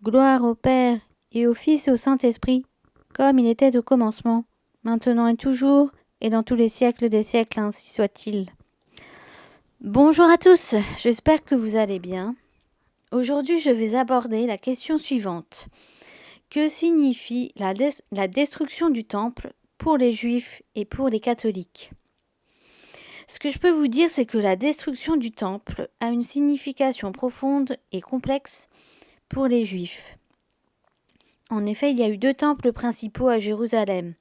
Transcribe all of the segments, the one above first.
Gloire au Père, et au Fils et au Saint-Esprit, comme il était au commencement, maintenant et toujours, et dans tous les siècles des siècles, ainsi soit-il. Bonjour à tous, j'espère que vous allez bien. Aujourd'hui, je vais aborder la question suivante. Que signifie la destruction du temple pour les Juifs et pour les catholiques ? Ce que je peux vous dire, c'est que la destruction du temple a une signification profonde et complexe pour les Juifs. En effet, il y a eu 2 temples principaux à Jérusalem.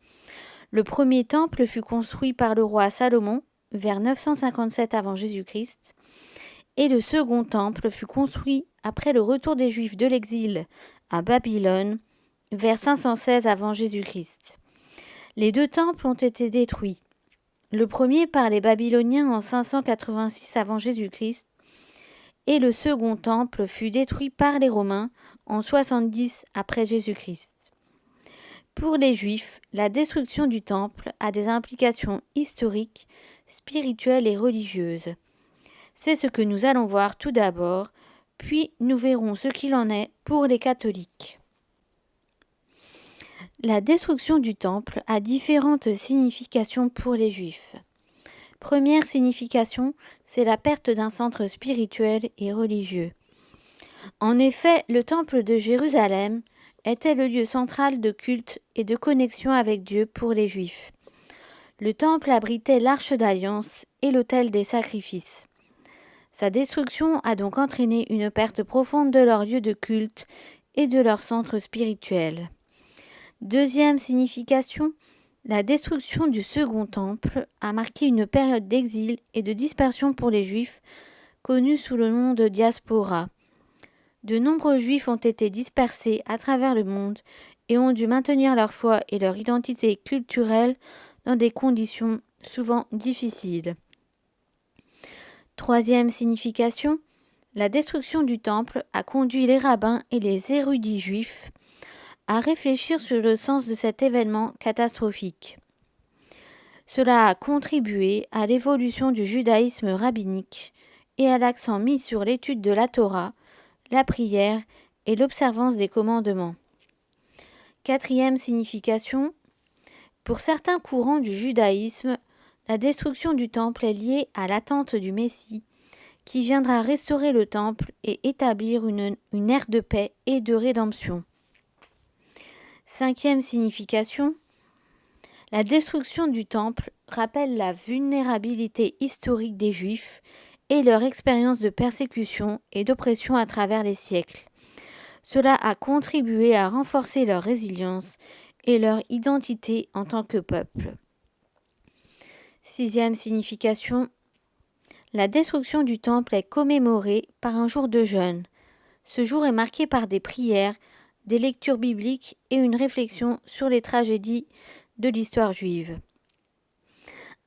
Le premier temple fut construit par le roi Salomon vers 957 avant Jésus-Christ, et le second temple fut construit après le retour des Juifs de l'exil à Babylone vers 516 avant Jésus-Christ. Les 2 temples ont été détruits. Le premier par les Babyloniens en 586 avant Jésus-Christ, et le second temple fut détruit par les Romains en 70 après Jésus-Christ. Pour les Juifs, la destruction du temple a des implications historiques, spirituelles et religieuses. C'est ce que nous allons voir tout d'abord, puis nous verrons ce qu'il en est pour les catholiques. La destruction du temple a différentes significations pour les Juifs. Première signification, c'est la perte d'un centre spirituel et religieux. En effet, le temple de Jérusalem était le lieu central de culte et de connexion avec Dieu pour les Juifs. Le temple abritait l'arche d'alliance et l'autel des sacrifices. Sa destruction a donc entraîné une perte profonde de leur lieu de culte et de leur centre spirituel. Deuxième signification, la destruction du second temple a marqué une période d'exil et de dispersion pour les Juifs, connue sous le nom de diaspora. De nombreux Juifs ont été dispersés à travers le monde et ont dû maintenir leur foi et leur identité culturelle dans des conditions souvent difficiles. Troisième signification, la destruction du temple a conduit les rabbins et les érudits juifs à réfléchir sur le sens de cet événement catastrophique. Cela a contribué à l'évolution du judaïsme rabbinique et à l'accent mis sur l'étude de la Torah, la prière et l'observance des commandements. Quatrième signification, pour certains courants du judaïsme, la destruction du temple est liée à l'attente du Messie, qui viendra restaurer le temple et établir une ère de paix et de rédemption. Cinquième signification, la destruction du temple rappelle la vulnérabilité historique des Juifs et leur expérience de persécution et d'oppression à travers les siècles. Cela a contribué à renforcer leur résilience et leur identité en tant que peuple. Sixième signification, la destruction du temple est commémorée par un jour de jeûne. Ce jour est marqué par des prières, des lectures bibliques et une réflexion sur les tragédies de l'histoire juive.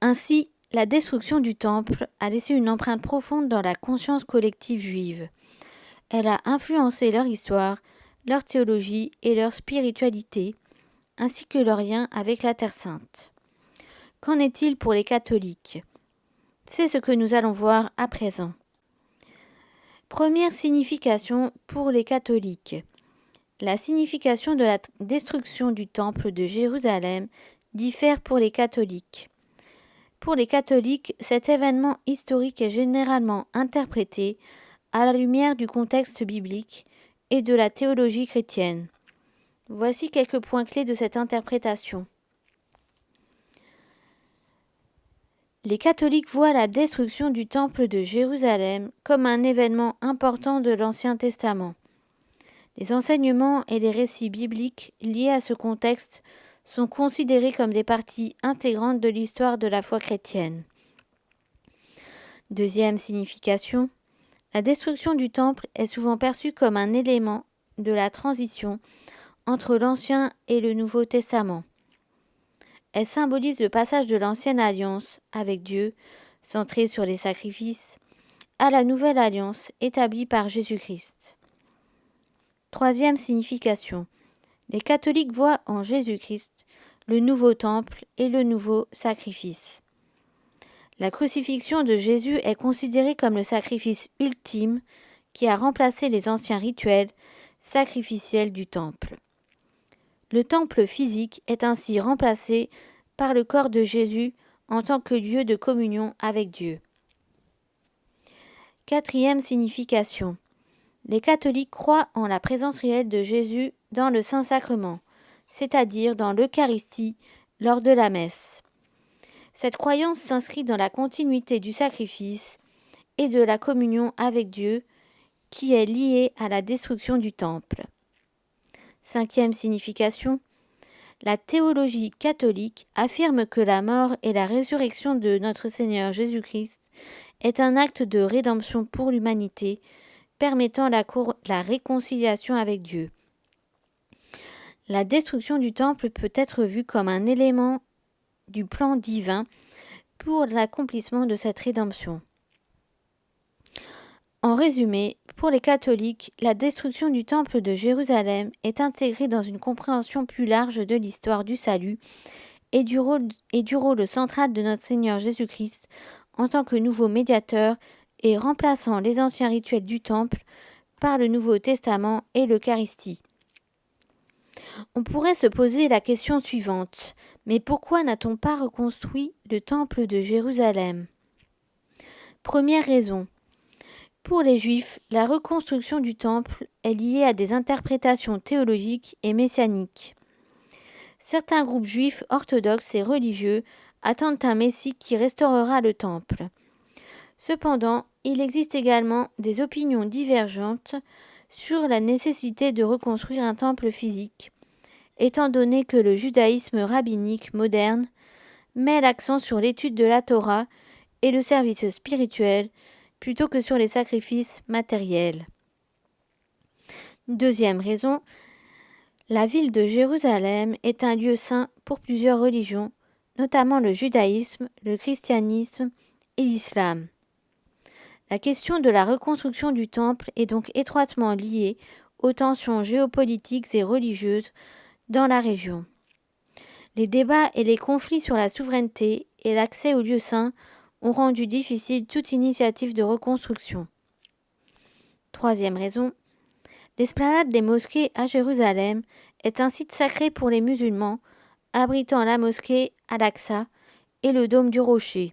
Ainsi, la destruction du temple a laissé une empreinte profonde dans la conscience collective juive. Elle a influencé leur histoire, leur théologie et leur spiritualité, ainsi que leur lien avec la Terre Sainte. Qu'en est-il pour les catholiques ? C'est ce que nous allons voir à présent. Première signification pour les catholiques. La signification de la destruction du temple de Jérusalem diffère pour les catholiques. Pour les catholiques, cet événement historique est généralement interprété à la lumière du contexte biblique et de la théologie chrétienne. Voici quelques points clés de cette interprétation. Les catholiques voient la destruction du temple de Jérusalem comme un événement important de l'Ancien Testament. Les enseignements et les récits bibliques liés à ce contexte sont considérés comme des parties intégrantes de l'histoire de la foi chrétienne. Deuxième signification, la destruction du temple est souvent perçue comme un élément de la transition entre l'Ancien et le Nouveau Testament. Elle symbolise le passage de l'Ancienne Alliance avec Dieu, centrée sur les sacrifices, à la Nouvelle Alliance établie par Jésus-Christ. Troisième signification, les catholiques voient en Jésus-Christ le nouveau temple et le nouveau sacrifice. La crucifixion de Jésus est considérée comme le sacrifice ultime qui a remplacé les anciens rituels, sacrificielle du temple. Le temple physique est ainsi remplacé par le corps de Jésus en tant que lieu de communion avec Dieu. Quatrième signification. Les catholiques croient en la présence réelle de Jésus dans le Saint-Sacrement, c'est-à-dire dans l'Eucharistie lors de la messe. Cette croyance s'inscrit dans la continuité du sacrifice et de la communion avec Dieu qui est liée à la destruction du temple. Cinquième signification. La théologie catholique affirme que la mort et la résurrection de notre Seigneur Jésus-Christ est un acte de rédemption pour l'humanité, permettant la réconciliation avec Dieu. La destruction du temple peut être vue comme un élément du plan divin pour l'accomplissement de cette rédemption. En résumé, pour les catholiques, la destruction du temple de Jérusalem est intégrée dans une compréhension plus large de l'histoire du salut et du rôle central de notre Seigneur Jésus-Christ en tant que nouveau médiateur et remplaçant les anciens rituels du temple par le Nouveau Testament et l'Eucharistie. On pourrait se poser la question suivante, mais pourquoi n'a-t-on pas reconstruit le temple de Jérusalem ? Première raison. Pour les Juifs, la reconstruction du temple est liée à des interprétations théologiques et messianiques. Certains groupes juifs orthodoxes et religieux attendent un Messie qui restaurera le temple. Cependant, il existe également des opinions divergentes sur la nécessité de reconstruire un temple physique, étant donné que le judaïsme rabbinique moderne met l'accent sur l'étude de la Torah et le service spirituel plutôt que sur les sacrifices matériels. Deuxième raison, la ville de Jérusalem est un lieu saint pour plusieurs religions, notamment le judaïsme, le christianisme et l'islam. La question de la reconstruction du temple est donc étroitement liée aux tensions géopolitiques et religieuses dans la région. Les débats et les conflits sur la souveraineté et l'accès aux lieux saints ont rendu difficile toute initiative de reconstruction. Troisième raison, l'esplanade des mosquées à Jérusalem est un site sacré pour les musulmans, abritant la mosquée Al-Aqsa et le dôme du rocher.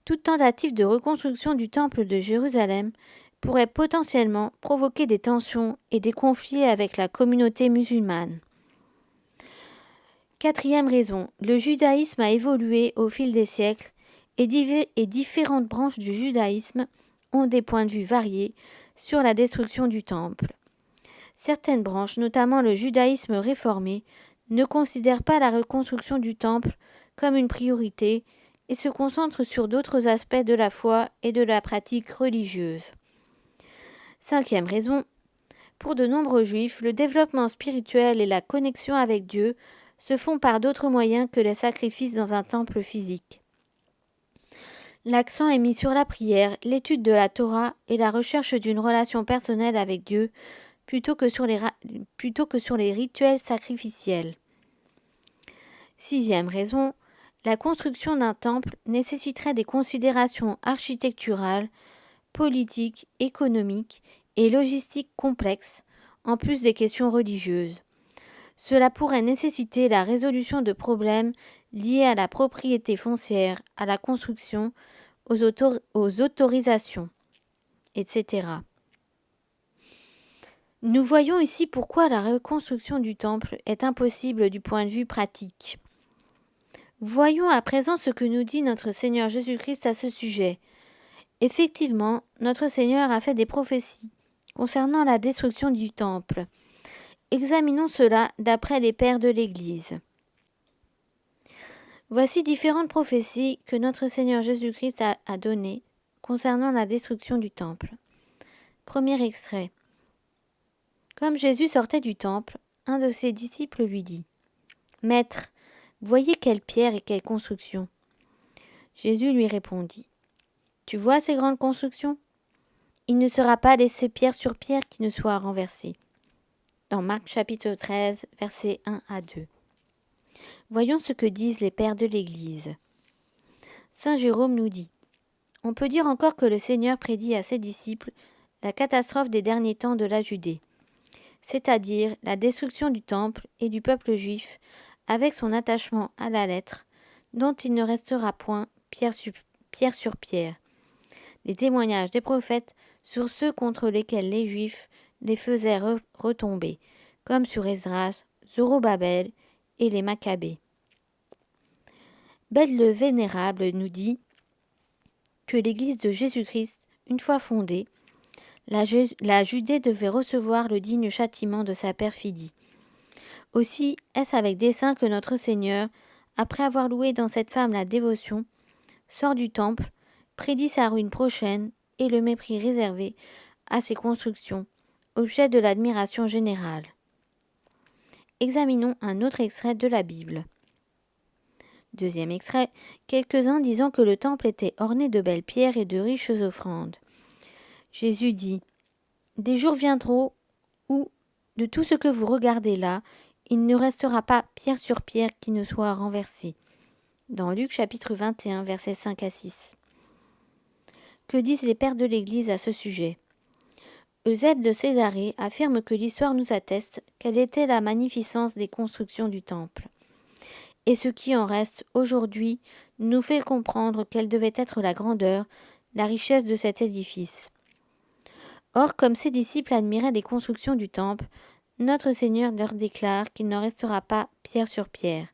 Toute tentative de reconstruction du temple de Jérusalem pourrait potentiellement provoquer des tensions et des conflits avec la communauté musulmane. Quatrième raison, le judaïsme a évolué au fil des siècles et différentes branches du judaïsme ont des points de vue variés sur la destruction du temple. Certaines branches, notamment le judaïsme réformé, ne considèrent pas la reconstruction du temple comme une priorité et se concentrent sur d'autres aspects de la foi et de la pratique religieuse. Cinquième raison, pour de nombreux juifs, le développement spirituel et la connexion avec Dieu se font par d'autres moyens que les sacrifices dans un temple physique. L'accent est mis sur la prière, l'étude de la Torah et la recherche d'une relation personnelle avec Dieu plutôt que sur les rituels sacrificiels. Sixième raison, la construction d'un temple nécessiterait des considérations architecturales, politiques, économiques et logistiques complexes, en plus des questions religieuses. Cela pourrait nécessiter la résolution de problèmes liés à la propriété foncière, à la construction, aux autorisations, etc. Nous voyons ici pourquoi la reconstruction du temple est impossible du point de vue pratique. Voyons à présent ce que nous dit notre Seigneur Jésus-Christ à ce sujet. Effectivement, notre Seigneur a fait des prophéties concernant la destruction du temple. Examinons cela d'après les pères de l'Église. Voici différentes prophéties que notre Seigneur Jésus-Christ a données concernant la destruction du temple. Premier extrait. Comme Jésus sortait du temple, un de ses disciples lui dit « Maître, voyez quelle pierre et quelle construction !» Jésus lui répondit « Tu vois ces grandes constructions ? Il ne sera pas laissé pierre sur pierre qui ne soit renversée. » Dans Marc chapitre 13, versets 1 à 2. Voyons ce que disent les pères de l'Église. Saint Jérôme nous dit « On peut dire encore que le Seigneur prédit à ses disciples la catastrophe des derniers temps de la Judée. c'est-à-dire la destruction du temple et du peuple juif, avec son attachement à la lettre, dont il ne restera point pierre sur pierre. Les témoignages des prophètes sur ceux contre lesquels les Juifs les faisaient retomber, comme sur Esdras, Zorobabel et les Maccabées. Bède le Vénérable nous dit que l'Église de Jésus-Christ, une fois fondée, la Judée devait recevoir le digne châtiment de sa perfidie. Aussi est-ce avec dessein que notre Seigneur, après avoir loué dans cette femme la dévotion, sort du temple, prédit sa ruine prochaine et le mépris réservé à ses constructions, objet de l'admiration générale. Examinons un autre extrait de la Bible. Deuxième extrait, quelques-uns disant que le temple était orné de belles pierres et de riches offrandes. Jésus dit « Des jours viendront où, de tout ce que vous regardez là, il ne restera pas pierre sur pierre qui ne soit renversée. » Dans Luc chapitre 21, versets 5 à 6. Que disent les pères de l'Église à ce sujet ? Eusèbe de Césarée affirme que l'histoire nous atteste quelle était la magnificence des constructions du temple. Et ce qui en reste aujourd'hui nous fait comprendre quelle devait être la grandeur, la richesse de cet édifice. Or, comme ses disciples admiraient les constructions du temple, notre Seigneur leur déclare qu'il n'en restera pas pierre sur pierre.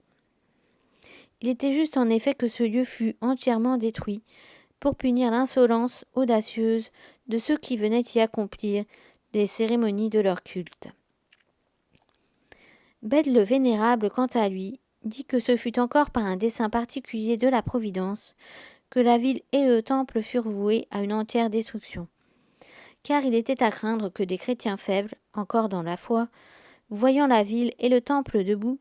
Il était juste en effet que ce lieu fût entièrement détruit pour punir l'insolence audacieuse de ceux qui venaient y accomplir les cérémonies de leur culte. Bède le Vénérable, quant à lui, dit que ce fut encore par un dessein particulier de la Providence que la ville et le temple furent voués à une entière destruction. Car il était à craindre que des chrétiens faibles, encore dans la foi, voyant la ville et le temple debout,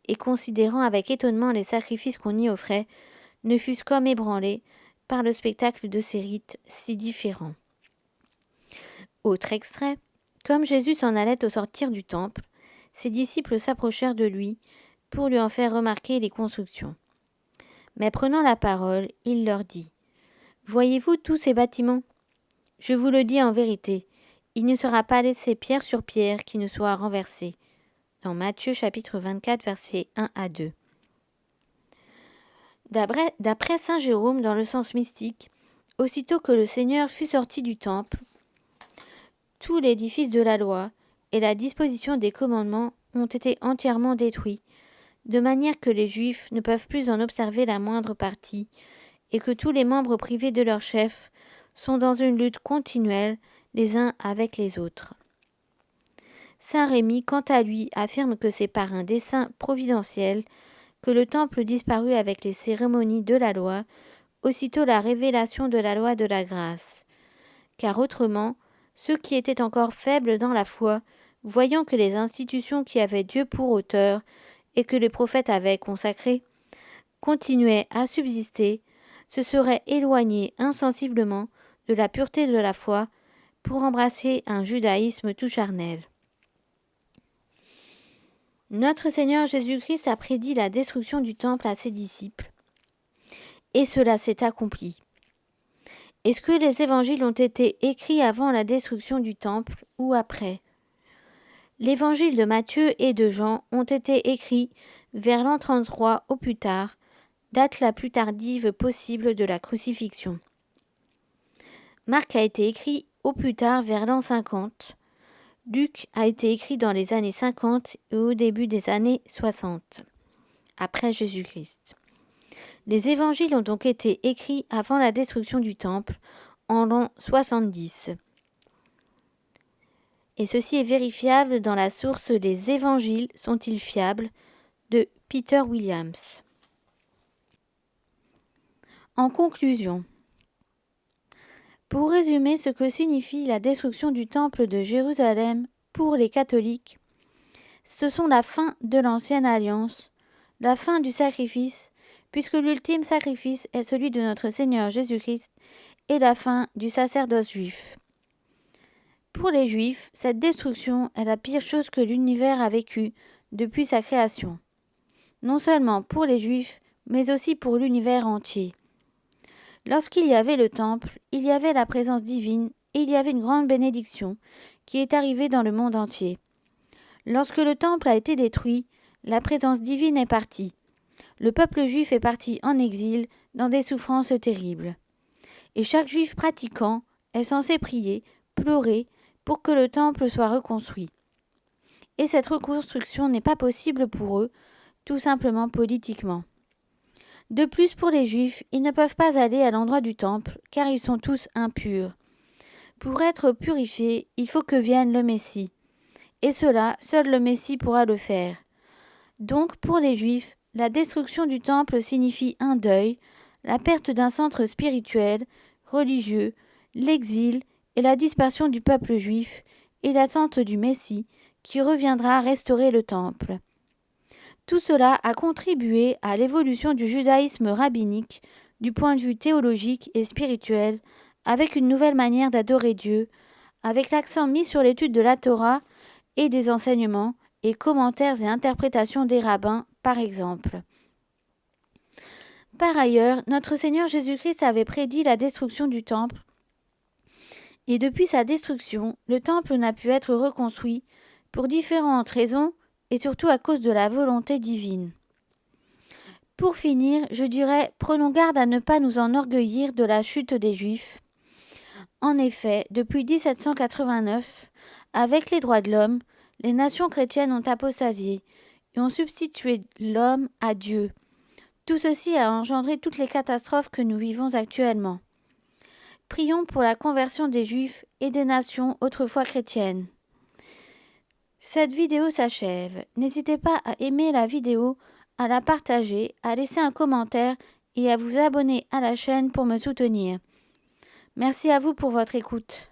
et considérant avec étonnement les sacrifices qu'on y offrait, ne fussent comme ébranlés par le spectacle de ces rites si différents. Autre extrait, comme Jésus s'en allait au sortir du temple, ses disciples s'approchèrent de lui pour lui en faire remarquer les constructions. Mais prenant la parole, il leur dit « Voyez-vous tous ces bâtiments ? Je vous le dis en vérité, il ne sera pas laissé pierre sur pierre qui ne soit renversée. » Dans Matthieu chapitre 24, versets 1 à 2. D'après saint Jérôme, dans le sens mystique, aussitôt que le Seigneur fut sorti du temple, tout l'édifice de la loi et la disposition des commandements ont été entièrement détruits, de manière que les Juifs ne peuvent plus en observer la moindre partie, et que tous les membres privés de leur chef sont dans une lutte continuelle les uns avec les autres. Saint Rémy, quant à lui, affirme que c'est par un dessein providentiel que le temple disparut avec les cérémonies de la loi, aussitôt la révélation de la loi de la grâce. Car autrement, ceux qui étaient encore faibles dans la foi, voyant que les institutions qui avaient Dieu pour auteur et que les prophètes avaient consacrées continuaient à subsister, se seraient éloignés insensiblement de la pureté de la foi pour embrasser un judaïsme tout charnel. Notre Seigneur Jésus-Christ a prédit la destruction du temple à ses disciples, et cela s'est accompli. Est-ce que les évangiles ont été écrits avant la destruction du temple ou après ? L'évangile de Matthieu et de Jean ont été écrits vers l'an 33 au plus tard, date la plus tardive possible de la crucifixion. Marc a été écrit au plus tard vers l'an 50. Luc a été écrit dans les années 50 et au début des années 60, après Jésus-Christ. Les évangiles ont donc été écrits avant la destruction du temple, en l'an 70. Et ceci est vérifiable dans la source Les évangiles sont-ils fiables de Peter Williams. En conclusion, pour résumer ce que signifie la destruction du temple de Jérusalem pour les catholiques, ce sont la fin de l'ancienne alliance, la fin du sacrifice, puisque l'ultime sacrifice est celui de notre Seigneur Jésus-Christ, et la fin du sacerdoce juif. Pour les Juifs, cette destruction est la pire chose que l'univers a vécue depuis sa création. Non seulement pour les Juifs, mais aussi pour l'univers entier. Lorsqu'il y avait le temple, il y avait la présence divine et il y avait une grande bénédiction qui est arrivée dans le monde entier. Lorsque le temple a été détruit, la présence divine est partie. Le peuple juif est parti en exil dans des souffrances terribles. Et chaque juif pratiquant est censé prier, pleurer, pour que le temple soit reconstruit. Et cette reconstruction n'est pas possible pour eux, tout simplement politiquement. De plus, pour les Juifs, ils ne peuvent pas aller à l'endroit du temple, car ils sont tous impurs. Pour être purifiés, il faut que vienne le Messie. Et cela, seul le Messie pourra le faire. Donc, pour les Juifs, la destruction du temple signifie un deuil, la perte d'un centre spirituel, religieux, l'exil et la dispersion du peuple juif, et l'attente du Messie, qui reviendra restaurer le temple. Tout cela a contribué à l'évolution du judaïsme rabbinique du point de vue théologique et spirituel, avec une nouvelle manière d'adorer Dieu, avec l'accent mis sur l'étude de la Torah et des enseignements et commentaires et interprétations des rabbins, par exemple. Par ailleurs, notre Seigneur Jésus-Christ avait prédit la destruction du temple, et depuis sa destruction, le temple n'a pu être reconstruit pour différentes raisons et surtout à cause de la volonté divine. Pour finir, je dirais, prenons garde à ne pas nous enorgueillir de la chute des Juifs. En effet, depuis 1789, avec les droits de l'homme, les nations chrétiennes ont apostasié et ont substitué l'homme à Dieu. Tout ceci a engendré toutes les catastrophes que nous vivons actuellement. Prions pour la conversion des Juifs et des nations autrefois chrétiennes. Cette vidéo s'achève. N'hésitez pas à aimer la vidéo, à la partager, à laisser un commentaire et à vous abonner à la chaîne pour me soutenir. Merci à vous pour votre écoute.